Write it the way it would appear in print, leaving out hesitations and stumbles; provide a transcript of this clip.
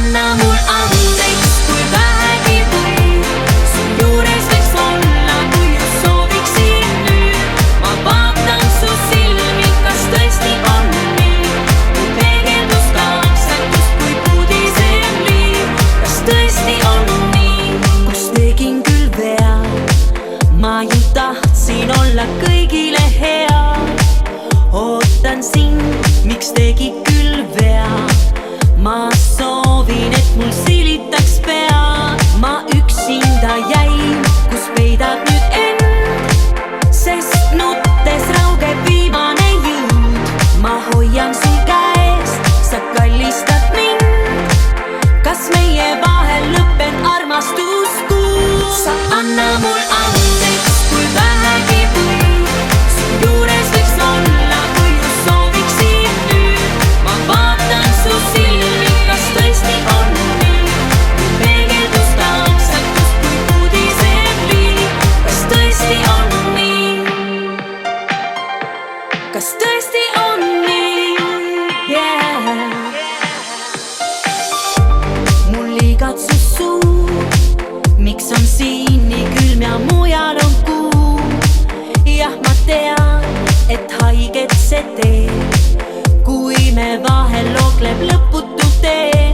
anna mul andeks, kui vähegi võib. Su juures võiks olla, kui just sooviksin nüüd. Ma vaatan su silmi, kas tõesti on nii? Kui peegeldus kaasatust, kui puudisev liiv. Kas tõesti on nii? Kus tegin küll vea, ma ju tahtsin olla kõigile hea. Ootan sind, miks tegid küll vea. Ma soovin, et mul silitaks pea. Ma üksinda jäin, kus peidad nüüd end, sest nuttes raugeb viimane jõud. Ma hoian sul käest, sa kallistad mind. Kas meie vahel lõppen armastuskuul? Sa anna mul andeks, kui vähegi võib. Su juures võiks olla, kui just sooviksin nüüd. Ma vaatan su silmi, kas tõesti on nii? Kui peegeldus kaasatust, kui puudisev liiv. Kas tõesti on nii? Kas tõesti on nii? Yeah. Mul igatsus suur, miks on siin nii külm ja mujal on kuu? Jah, ma tean, et haiget see teeb, kui me vahel lookleb lõputu tee.